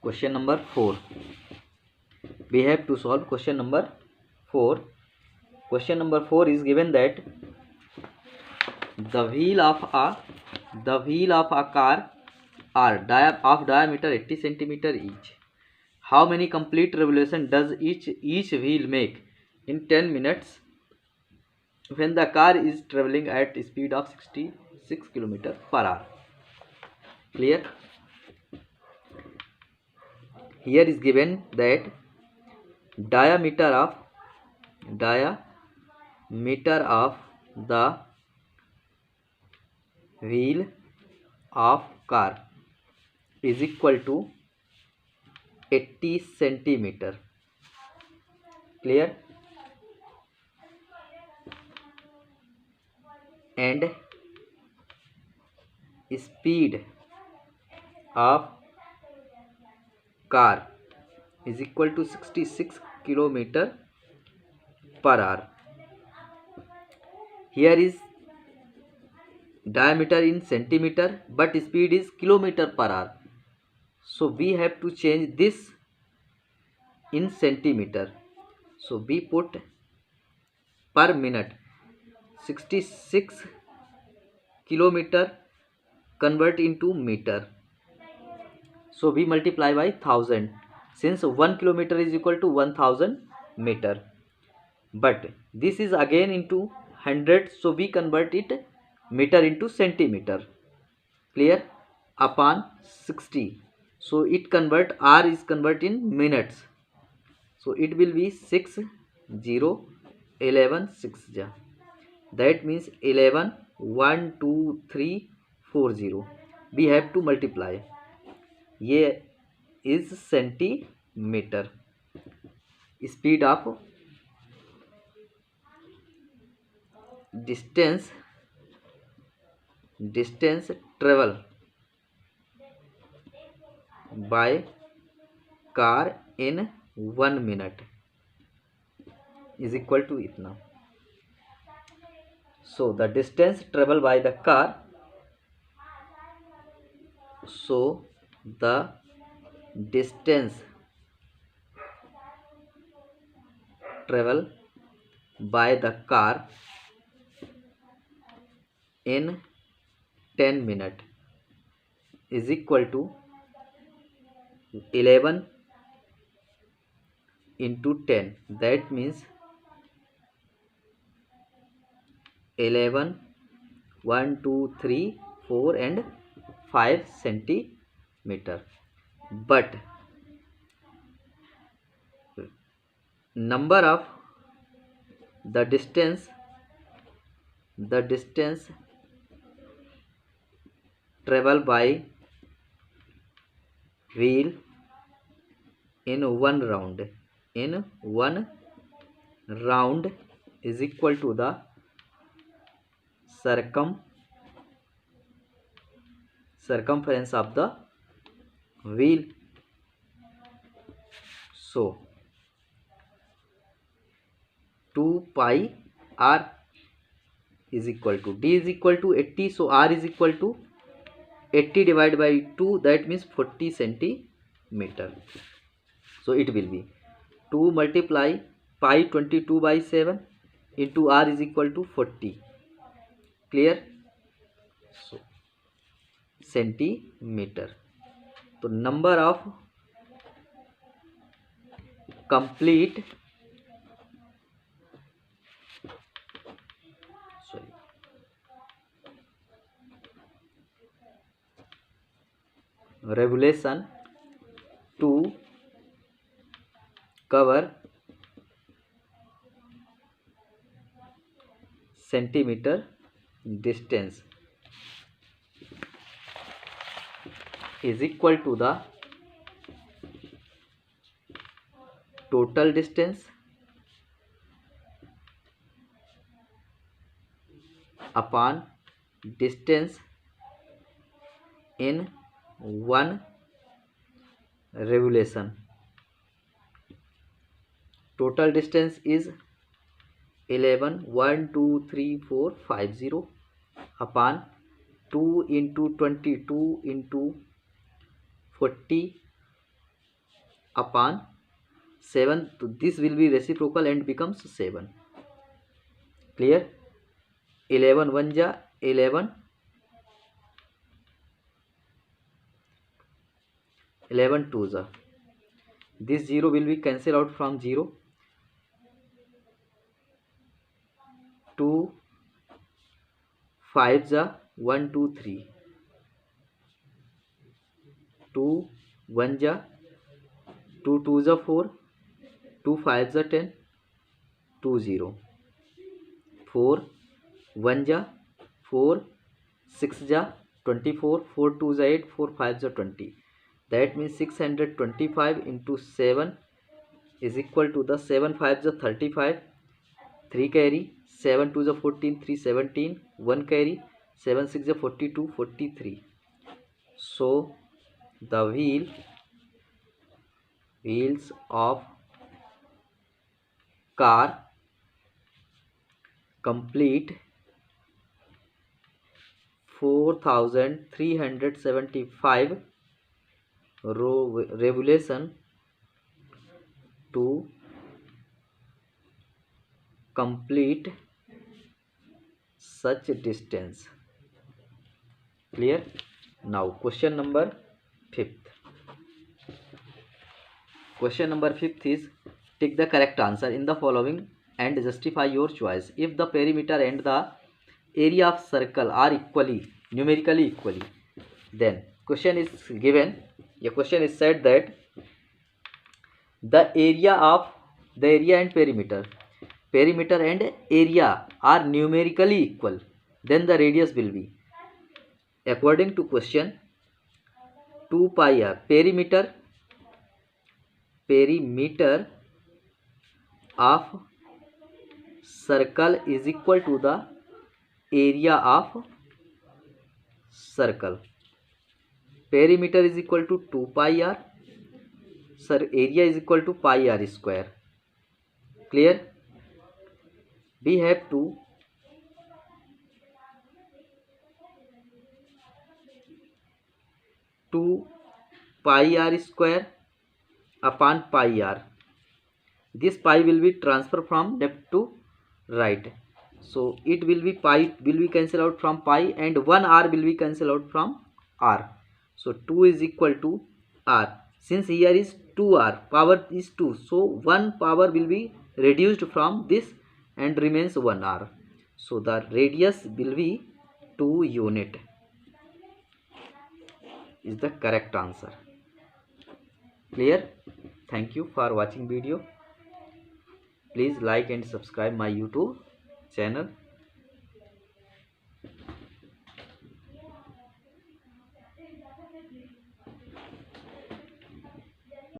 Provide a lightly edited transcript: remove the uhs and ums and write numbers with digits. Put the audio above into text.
Question number 4. We have to solve question number 4. Question number 4 is given that the wheel of a car are of diameter 80 centimeter each. How many complete revolution does each wheel make in 10 minutes when the car is traveling at speed of 66 km per hour? Clear? Here is given that diameter of the wheel of car is equal to 80 centimeter. Clear? And speed of car is equal to 66 km per hour. Here is diameter in centimeter, but speed is kilometer per hour. So we have to change this in centimeter. So we put per minute 66 kilometer convert into meter. So we multiply by 1000 since 1 kilometer is equal to 1000 meter. But this is again into 100, so we convert it meter into centimeter. Clear? Upon 60. So it convert, R is convert in minutes. So it will be 6 0 11 6 ja. That means 11 1 2 3 4 0. We have to multiply. Ye is centimeter. Speed of distance travel by car in 1 minute is equal to itna. So the distance travel by the car, so the distance travel by the car in 10 minutes is equal to 11 into 10. That means 11 1 2 3 4 and 5 centimeter. But number of the distance travel by wheel in one round is equal to the circumference of the wheel. So 2 pi r is equal to, d is equal to 80, so r is equal to 80 divided by 2, that means 40 centimeter. So it will be 2 multiply pi 22 by 7 into r is equal to 40. Clear? So centimeter. So number of complete revolution to cover centimeter distance is equal to the total distance upon distance in one revolution. Total distance is 11 1 2 3 4 5 0 upon 2 into 22 into 40 upon 7. So this will be reciprocal and becomes 7. Clear? 11 1 ja 11, 11 2 ja. This 0 will be cancelled out from 0. 2 5 ja 1 2 3. 2 1 ja 2 2 ja 4. 2 5 ja 10. 2 0. 4 1 ja 4. 6 ja 24. 4 2 ja 8. 4 5 ja 20. That means 625 into 7 is equal to the 7 5 ja 35. 3 carry. 7 2 ja 14. 3 17. 1 carry. 7 6 ja 42. 43. So the wheels of car complete 4375 revolution to complete such distance. Clear? Now question number 5th. Question number 5th is, take the correct answer in the following and justify your choice. If the perimeter and the area of circle are numerically equally, then question is given. A question is said that the area and perimeter and area are numerically equal, then the radius will be, according to question, 2 pi r. Perimeter of circle is equal to the area of circle. Perimeter is equal to 2 pi r. Sir, area is equal to pi r square. Clear? We have to pi r square upon pi r. This pi will be transferred from left to right. So it will be pi will be cancelled out from pi, and 1 r will be cancelled out from r. So 2 is equal to r. Since here is 2r, power is 2, so 1 power will be reduced from this and remains 1r. So the radius will be 2 unit is the correct answer. Clear? Thank you for watching video. Please like and subscribe my YouTube channel.